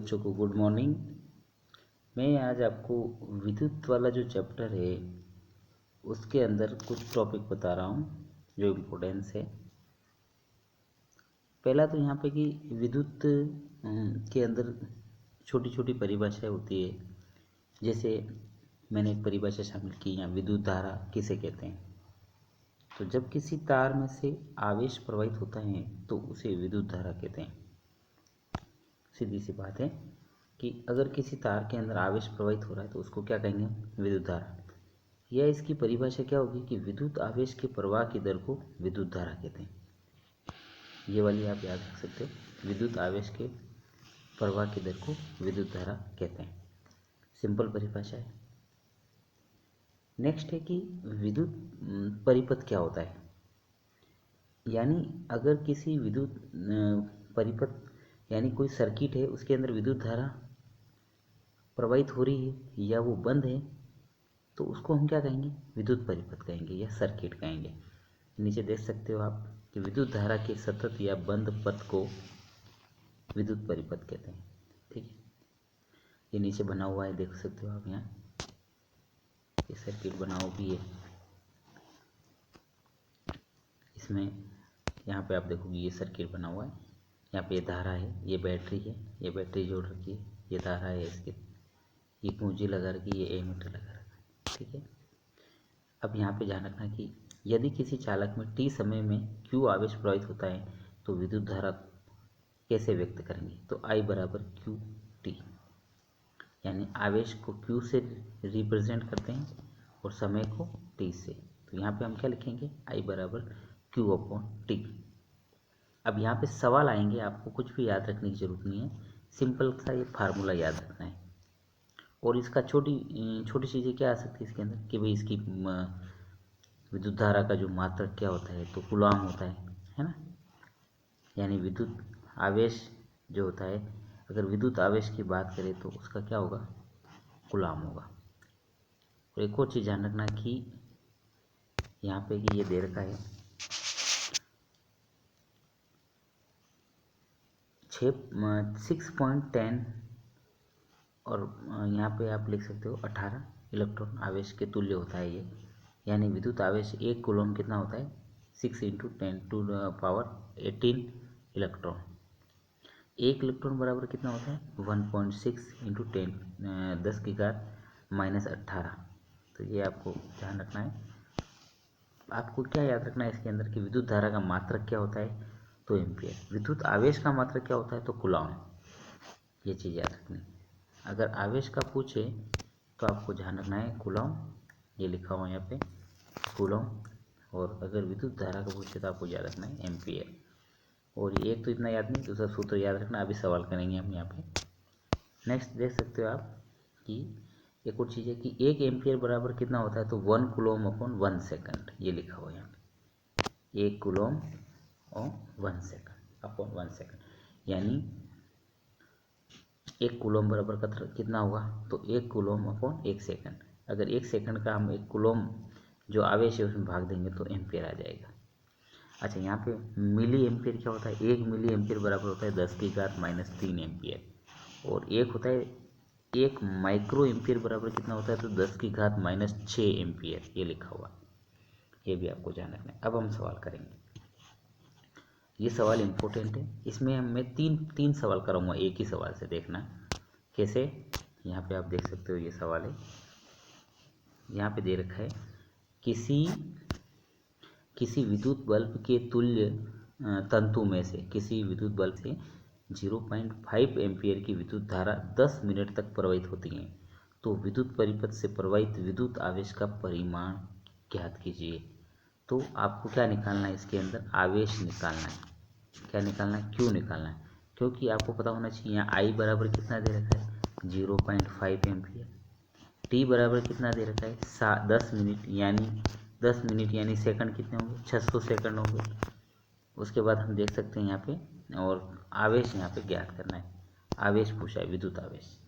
बच्चों को good morning. मैं आज आपको विद्युत वाला जो चैप्टर है उसके अंदर कुछ टॉपिक बता रहा हूँ जो इम्पोर्टेंस है। पहला तो यहाँ पे कि विद्युत के अंदर छोटी छोटी परिभाषाएं होती है। जैसे मैंने एक परिभाषा शामिल की यहाँ, विद्युत धारा किसे कहते हैं। तो जब किसी तार में से आवेश प्रवाहित होता है तो उसे विद्युत धारा कहते हैं। सीधी सी बात है कि अगर किसी तार के अंदर आवेश प्रवाहित हो रहा है तो उसको क्या कहेंगे, विद्युत धारा। या इसकी परिभाषा क्या होगी कि विद्युत आवेश के प्रवाह की दर को विद्युत धारा कहते हैं। ये वाली आप याद रख सकते हो, विद्युत आवेश के प्रवाह की दर को विद्युत धारा कहते हैं। सिंपल परिभाषा है। नेक्स्ट है कि विद्युत परिपथ क्या होता है। यानी अगर किसी विद्युत परिपथ यानी कोई सर्किट है उसके अंदर विद्युत धारा प्रवाहित हो रही है या वो बंद है तो उसको हम क्या कहेंगे, विद्युत परिपथ कहेंगे या सर्किट कहेंगे। नीचे देख सकते हो आप कि विद्युत धारा के सतत या बंद पथ को विद्युत परिपथ कहते हैं। ठीक है, ये नीचे बना हुआ है, देख सकते हो आप यहाँ, ये सर्किट बना हुआ भी है। इसमें यहाँ पे आप देखोगे ये सर्किट बना हुआ है, यहाँ पे ये धारा है, ये बैटरी है, ये बैटरी जोड़ रखी है, ये धारा है, इसके ये पूंजी लगा रखी है, ये एमीटर लगा रखा है। ठीक है, अब यहाँ पे ध्यान रखना कि यदि किसी चालक में t समय में q आवेश प्रवाहित होता है तो विद्युत धारा कैसे व्यक्त करेंगे, तो I बराबर क्यू टी, यानी आवेश को q से रिप्रेजेंट करते हैं और समय को t से। तो यहाँ पे हम क्या लिखेंगे, I बराबर q अपॉन टी। अब यहाँ पे सवाल आएंगे, आपको कुछ भी याद रखने की जरूरत नहीं है, सिंपल सा ये फार्मूला याद रखना है। और इसका छोटी छोटी चीज़ें क्या आ सकती है इसके अंदर कि भाई इसकी विद्युत धारा का जो मात्रक क्या होता है तो कूलॉम होता है ना। यानी विद्युत आवेश जो होता है, अगर विद्युत आवेश की बात करें तो उसका क्या होगा, कूलॉम होगा। और एक और चीज़ ध्यान रखना कि यहाँ पे कि ये दे रखा है 6.10 और यहाँ पे आप लिख सकते हो 18 इलेक्ट्रॉन आवेश के तुल्य होता है ये। यानी विद्युत आवेश 1 कूलॉम कितना होता है, 6 × 10⁻18 इलेक्ट्रॉन। 1 इलेक्ट्रॉन बराबर कितना होता है, 1.6 × 10⁻18। तो ये आपको ध्यान रखना है। आपको क्या याद रखना है इसके अंदर कि विद्युत धारा का मात्रक क्या होता है, तो एम्पियर। विद्युत आवेश का मात्रक क्या होता है, तो कूलॉम। ये चीज़ याद रखनी। अगर आवेश का पूछे तो आपको ध्यान रखना है कूलॉम, ये लिखा हुआ है यहाँ पे कूलॉम। और अगर विद्युत धारा का पूछे तो आपको याद रखना है एम्पियर। और ये एक तो इतना याद नहीं, दूसरा सूत्र याद रखना, अभी सवाल करेंगे हम यहाँ पे। नेक्स्ट देख सकते हो आप कि एक और चीज़ है कि 1 एम्पियर बराबर कितना होता है, तो 1 कूलॉम अपॉन 1 सेकंड, ये लिखा हुआ है यहाँ पे 1 कूलॉम और 1 सेकंड अपॉन 1 सेकंड। यानी 1 कूलॉम बराबर कितना होगा, तो 1 कूलॉम अपॉन 1 सेकंड। अगर 1 सेकंड का हम 1 कूलॉम जो आवेश है उसमें भाग देंगे तो एम्पियर आ जाएगा। अच्छा, यहाँ पे मिली एम्पियर क्या होता है, 1 मिली एम्पियर बराबर होता है 10⁻³ एम्पियर। और एक होता है 1 माइक्रो एम्पियर बराबर कितना होता है, तो 10⁻6 एम्पियर, ये लिखा हुआ। ये भी आपको ध्यान रखना है। अब हम सवाल करेंगे, ये सवाल इम्पोर्टेंट है। इसमें मैं तीन सवाल कराऊंगा एक ही सवाल से, देखना कैसे। यहाँ पे आप देख सकते हो ये सवाल है, यहाँ पे दे रखा है किसी विद्युत बल्ब के तुल्य तंतु में से किसी विद्युत बल्ब से 0.5 एम्पियर की विद्युत धारा 10 मिनट तक प्रवाहित होती है, तो विद्युत परिपथ से प्रवाहित विद्युत आवेश का परिमाण ज्ञात कीजिए। तो आपको क्या निकालना है इसके अंदर, आवेश निकालना है। क्या निकालना है, क्यों निकालना है, क्योंकि आपको पता होना चाहिए यहाँ आई बराबर कितना दे रखा है, 0.5 एम्पियर। टी बराबर कितना दे रखा है, 10 मिनट, यानी 10 मिनट यानी सेकंड कितने होंगे, 600 सेकंड होंगे। उसके बाद हम देख सकते हैं यहाँ पे, और आवेश यहाँ पे ज्ञात करना है। आवेश पूछा है, विद्युत आवेश।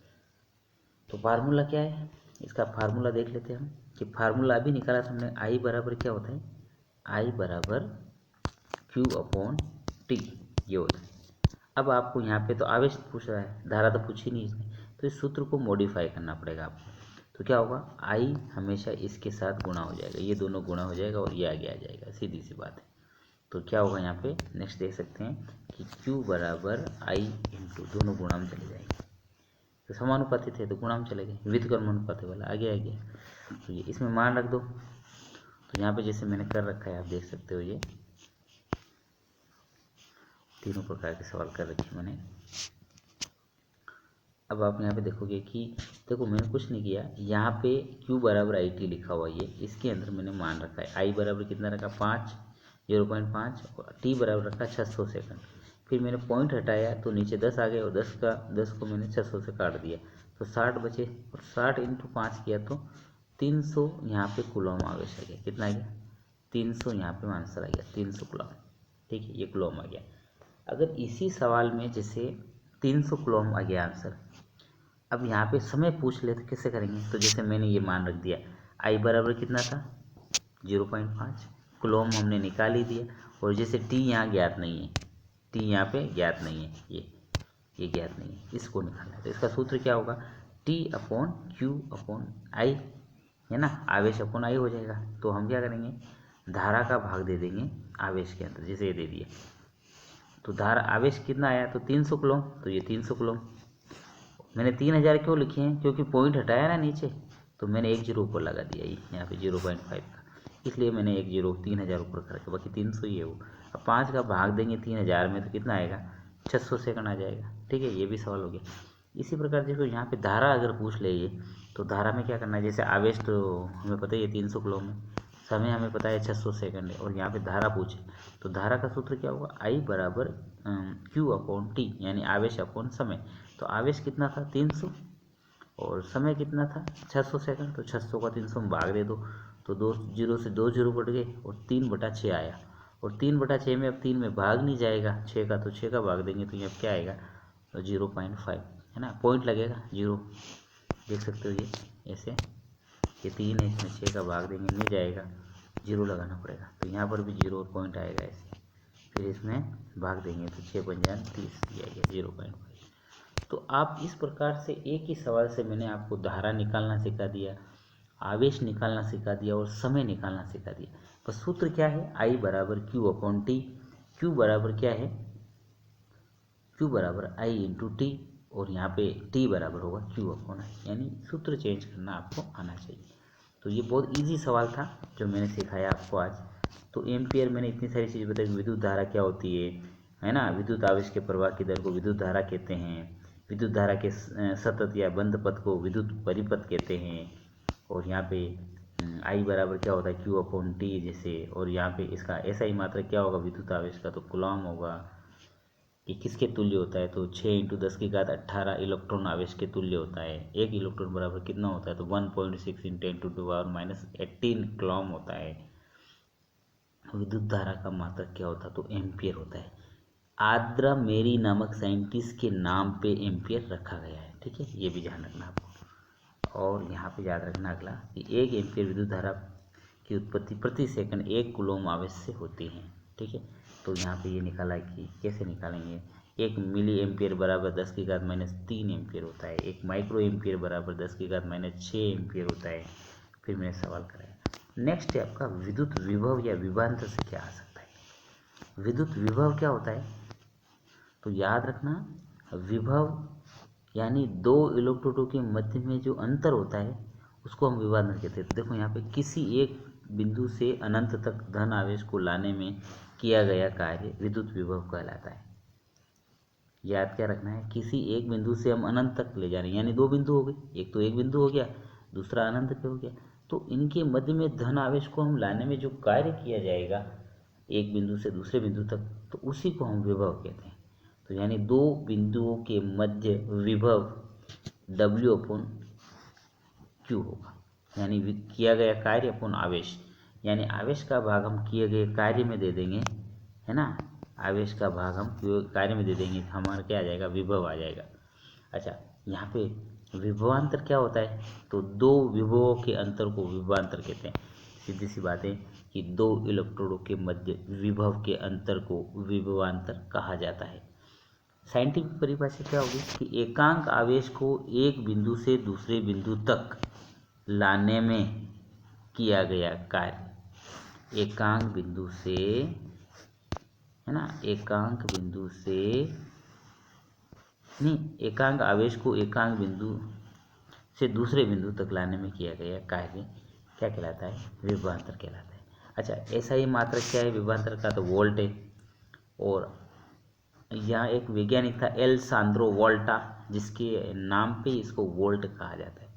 तो फार्मूला क्या है, इसका फार्मूला देख लेते हैं हम कि फार्मूला अभी निकाला था हमने। आई बराबर क्या होता है, आई बराबर क्यू अपॉन टी, ये होता है। अब आपको यहाँ पे तो आवेश पूछ रहा है, धारा तो पूछी नहीं इसने, तो इस सूत्र को मॉडिफाई करना पड़ेगा आपको। तो क्या होगा, आई हमेशा इसके साथ गुणा हो जाएगा, ये दोनों गुणा हो जाएगा और ये आगे आ जाएगा, सीधी सी बात है। तो क्या होगा यहाँ पे नेक्स्ट देख सकते हैं कि Q बराबर आई इंटू, दोनों गुणा में चले जाएंगे, तो समानुपाती थे तो गुणा में चले गए, व्युत्क्रमानुपाती वाला आगे आ गया। तो ये इसमें मान रख दो। तो यहाँ पे जैसे मैंने कर रखा है, आप देख सकते हो, ये तीनों प्रकार के सवाल कर रखे मैंने। अब आप यहाँ पे देखोगे कि देखो मैंने कुछ नहीं किया, यहाँ पे Q बराबर आई टी लिखा हुआ, ये इसके अंदर मैंने मान रखा है, आई बराबर कितना रखा 5, 0.5, और टी बराबर रखा 600 सेकंड। फिर मैंने पॉइंट हटाया तो नीचे 10 आ गए, और 10 को मैंने 600 से काट दिया तो 60 बचे, और 60 इंटू 5 किया तो 300 यहाँ पे कूलम आवेश आ गया। कितना आ गया 300, यहाँ पे आंसर आ गया 300 कूलम। ठीक है, ये कूलम आ गया। अगर इसी सवाल में जैसे 300 कूलम आ गया आंसर, अब यहाँ पे समय पूछ ले तो कैसे करेंगे, तो जैसे मैंने ये मान रख दिया, आई बराबर कितना था 0.5, कूलम हमने निकाल ही दिया, और जैसे टी यहाँ ज्ञात नहीं है, टी यहाँ पे ज्ञात नहीं है, ये ज्ञात नहीं है, इसको निकालना है। तो इसका सूत्र क्या होगा, T upon Q upon I, है ना, आवेश अपॉन आई हो जाएगा। तो हम क्या करेंगे, धारा का भाग दे देंगे आवेश के अंदर, जैसे ये दे दिया, तो धारा आवेश कितना आया तो 300 कूलम, तो ये 300 कूलम। मैंने 3000 क्यों लिखे हैं, क्योंकि पॉइंट हटाया ना नीचे, तो मैंने एक जीरो ऊपर लगा दिया, ये यहाँ पे 0.5 का, इसलिए मैंने एक जीरो 3000 ऊपर कर रखा, बाकी 300 ही है वो। अब 5 का भाग देंगे 3000 में तो कितना आएगा 600 सेकंड आ जाएगा। ठीक है, ये भी सवाल हो गया। इसी प्रकार देखो यहाँ पे धारा अगर पूछ ले ये, तो धारा में क्या करना है, जैसे आवेश तो हमें पता ही है 300 किलो में, समय हमें पता है 600 सेकंड है, और यहाँ पे धारा पूछे तो धारा का सूत्र क्या होगा, आई बराबर क्यू अपॉन टी, यानी आवेश अपॉन समय। तो आवेश कितना था 300 और समय कितना था 600 सेकंड, तो 600 का 300 में भाग दे दो, तो 2 जीरो से 2 जीरो कट गए और 3/6 आया, और 3/6 में अब 3 में भाग नहीं जाएगा 6 का, तो 6 का भाग देंगे तो यहाँ क्या आएगा, तो 0.5, है ना, पॉइंट लगेगा जीरो, देख सकते हो ये ऐसे, ये 3 है, इसमें 6 का भाग देंगे नहीं जाएगा, जीरो लगाना पड़ेगा, तो यहाँ पर भी जीरो और पॉइंट आएगा ऐसे, फिर इसमें भाग देंगे तो 6×30 दिया गया 0.5। तो आप इस प्रकार से एक ही सवाल से मैंने आपको धारा निकालना सिखा दिया, आवेश निकालना सिखा दिया, और समय निकालना सिखा दिया। बस सूत्र क्या है, आई बराबर क्यू अपॉन टी, क्यू बराबर क्या है, क्यू बराबर आई इंटू टी, और यहाँ पे टी बराबर होगा क्यू अपॉन आई, यानी सूत्र चेंज करना आपको आना चाहिए। तो ये बहुत इजी सवाल था जो मैंने सिखाया आपको आज। तो एम्पियर मैंने इतनी सारी चीज़ बताई, विद्युत धारा क्या होती है ना, विद्युत आवेश के प्रवाह की दर को विद्युत धारा कहते हैं, विद्युत धारा के सतत या बंद पथ को विद्युत परिपथ कहते हैं, और यहाँ पे आई बराबर क्या होता है क्यू अपॉन टी जैसे, और यहाँ पे इसका ऐसा ही मात्रा क्या होगा विद्युत आवेश का, तो कूलम होगा। कि किसके तुल्य होता है, तो 6×10⁸ इलेक्ट्रॉन आवेश के तुल्य होता है। एक इलेक्ट्रॉन बराबर कितना होता है, तो 1.6 × 10⁻⁻18 कूलम होता है। विद्युत धारा का मात्रक क्या होता है, तो एम्पियर होता है। आद्रा मेरी नामक साइंटिस्ट के नाम पे एम्पियर रखा गया है। ठीक है, ये भी ध्यान रखना आपको। और यहाँ पे याद रखना अगला कि 1 एम्पियर विद्युत धारा की उत्पत्ति प्रति सेकंड 1 कूलम आवेश से होती है। ठीक है, तो यहाँ पे ये निकाला कि कैसे निकालेंगे, 1 मिली एम्पियर बराबर 10⁻³ एम्पियर होता है, 1 माइक्रो एम्पियर बराबर 10⁻6 एम्पियर होता है। फिर मैंने सवाल कराया। नेक्स्ट है आपका विद्युत विभव या विभवांतर से क्या आ सकता है। विद्युत विभव क्या होता है, तो याद रखना विभव यानी 2 इलेक्ट्रोडों के मध्य में जो अंतर होता है उसको हम विभवांतर कहते हैं। तो देखो यहाँ पे किसी एक बिंदु से अनंत तक धन आवेश को लाने में किया गया कार्य विद्युत विभव कहलाता है। याद क्या रखना है, किसी एक बिंदु से हम अनंत तक ले जा रहे हैं, यानी 2 बिंदु हो गए, एक तो एक बिंदु हो गया, दूसरा अनंत पे हो गया, तो इनके मध्य में धन आवेश को हम लाने में जो कार्य किया जाएगा एक बिंदु से दूसरे बिंदु तक, तो उसी को हम विभव कहते हैं। तो यानी 2 बिंदुओं के मध्य विभव W/Q होगा, यानी किया गया कार्य अपॉन आवेश, यानी आवेश का भाग हम किए गए कार्य में दे देंगे, है ना, आवेश का भाग हम कार्य में दे देंगे, हमारा क्या आ जाएगा, विभव आ जाएगा। अच्छा, यहाँ पे विभवांतर क्या होता है, तो 2 विभवों के अंतर को विभवांतर कहते हैं। सीधी सी बात है कि 2 इलेक्ट्रोडों के मध्य विभव के अंतर को विभवांतर कहा जाता है। साइंटिफिक परिभाषा क्या होगी कि एकांक आवेश को एक बिंदु से दूसरे बिंदु तक लाने में किया गया कार्य। एकांक बिंदु से, है ना, एकांक बिंदु से नहीं, एकांक आवेश को एकांक बिंदु से दूसरे बिंदु तक लाने में किया गया कार्य क्या कहलाता है? विभवांतर कहलाता है। अच्छा, ऐसा ही मात्रक क्या है विभवांतर का? तो वोल्ट है। और यहाँ एक वैज्ञानिक था एलसांद्रो वोल्टा, जिसके नाम पे इसको वोल्ट कहा जाता है।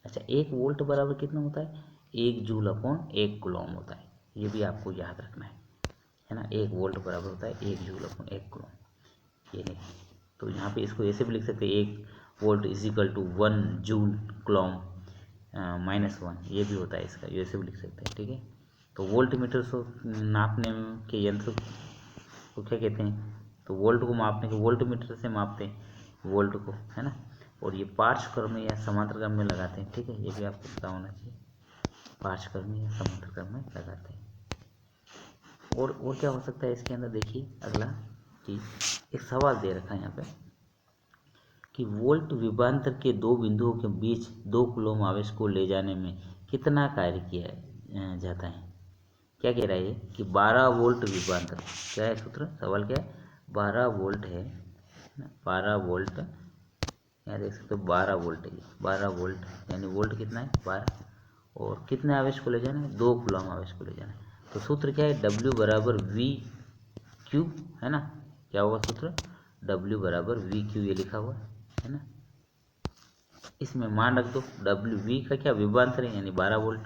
अच्छा, 1 वोल्ट बराबर कितना होता है? 1 जूल अपॉन 1 कूलम होता है। ये भी आपको याद रखना है ना। 1 वोल्ट बराबर होता है 1 जूल अपॉन 1 कूलम। ये नहीं, तो यहाँ पे इसको ऐसे भी लिख सकते हैं, 1 volt is equal to 1 joule coulomb -1, ये भी होता है इसका, ये ऐसे भी लिख सकते हैं। ठीक है, तो वोल्ट मीटर से नापने के यंत्र को क्या कहते हैं? तो वोल्ट को मापने के वोल्ट मीटर से मापते हैं वोल्ट को, है ना। और ये पार्श्व में या समांतर क्रम में लगाते हैं। ठीक है, ये भी आपको पता होना चाहिए, पार्श्व में या समांतर क्रम में लगाते हैं। और क्या हो सकता है इसके अंदर? देखिए अगला कि एक सवाल दे रखा है यहाँ पे कि वोल्ट विभवांतर के 2 बिंदुओं के बीच 2 कूलम आवेश को ले जाने में कितना कार्य किया जाता है? क्या कह रहा है ये कि 12 वोल्ट विभवांतर, क्या है सूत्र? सवाल क्या है? 12 वोल्ट है, 12 वोल्ट, यहाँ देख सकते हो 12 वोल्ट है, 12 वोल्ट यानी वोल्ट कितना है? 12। और कितने आवेश को ले जाना है? 2 कूलम आवेश को ले जाना है। तो सूत्र क्या है? W बराबर वी क्यू, है ना। क्या होगा सूत्र? W बराबर वी क्यू, ये लिखा हुआ है ना। इसमें मान रख दो, W V का क्या विभवांतर है यानी 12 वोल्ट,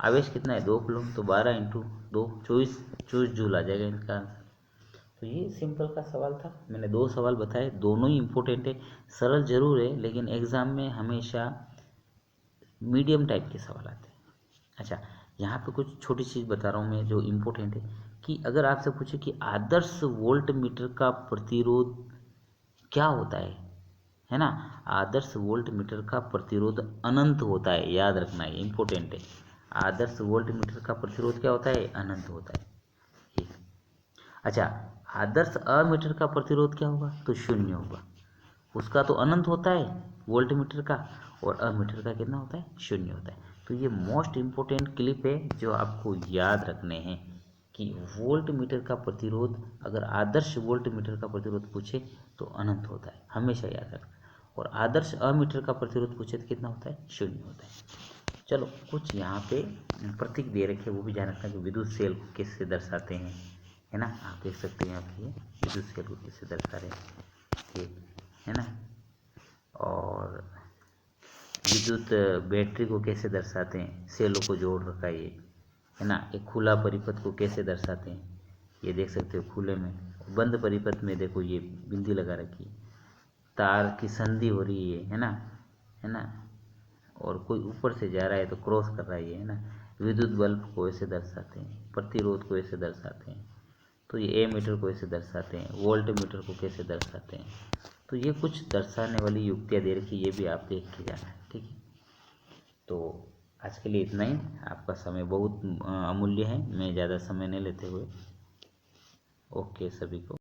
आवेश कितना है? 2 कूलम, तो 12 इंटू 2 24 जूल आ जाएगा इनका आंसर। तो ये सिंपल का सवाल था। मैंने 2 सवाल बताए, दोनों ही इम्पोर्टेंट है, सरल जरूर है, लेकिन एग्जाम में हमेशा मीडियम टाइप के सवाल आते हैं। अच्छा, यहाँ पे कुछ छोटी चीज़ बता रहा हूँ मैं जो इम्पोर्टेंट है कि अगर आपसे पूछे कि आदर्श वोल्ट मीटर का प्रतिरोध क्या होता है ना। आदर्श वोल्ट मीटर का प्रतिरोध अनंत होता है, याद रखना है, इम्पोर्टेंट है। आदर्श वोल्ट मीटर का प्रतिरोध क्या होता है? अनंत होता है। ठीक। अच्छा, आदर्श अमीटर का प्रतिरोध क्या होगा? तो 0 होगा। उसका तो अनंत होता है वोल्ट मीटर का, और अमीटर का कितना होता है? 0 होता है। तो ये मोस्ट इम्पोर्टेंट क्लिप है जो आपको याद रखने हैं कि वोल्ट मीटर का प्रतिरोध, अगर आदर्श वोल्ट मीटर का प्रतिरोध पूछे तो अनंत होता है, हमेशा याद रखना। और आदर्श अमीटर का प्रतिरोध पूछे तो कितना होता है? 0 होता है। चलो, कुछ यहाँ पे प्रतीक दे रखे, वो भी जान रखना कि विद्युत सेल को किससे दर्शाते हैं, है ना। आप देख सकते हैं यहाँ पे विद्युत सेल को किससे दर्शा रहे हैं, है ना। और विद्युत बैटरी को कैसे दर्शाते हैं? सेलों को जोड़ रखा है ना। एक खुला परिपथ को कैसे दर्शाते हैं? ये देख सकते हो खुले में। बंद परिपथ में देखो ये बिंदी लगा रखी है, तार की संधि हो रही है ना, है ना। और कोई ऊपर से जा रहा है तो क्रॉस कर रहा है ना। विद्युत बल्ब को ऐसे दर्शाते हैं, प्रतिरोध को ऐसे दर्शाते हैं, तो ये एमीटर को ऐसे दर्शाते हैं, वोल्ट मीटर को कैसे दर्शाते हैं। तो ये कुछ दर्शाने वाली युक्तियाँ दे रखी, ये भी आप देख के जाना है। ठीक है, तो आज के लिए इतना ही। आपका समय बहुत अमूल्य है, मैं ज़्यादा समय नहीं लेते हुए ओके सभी को।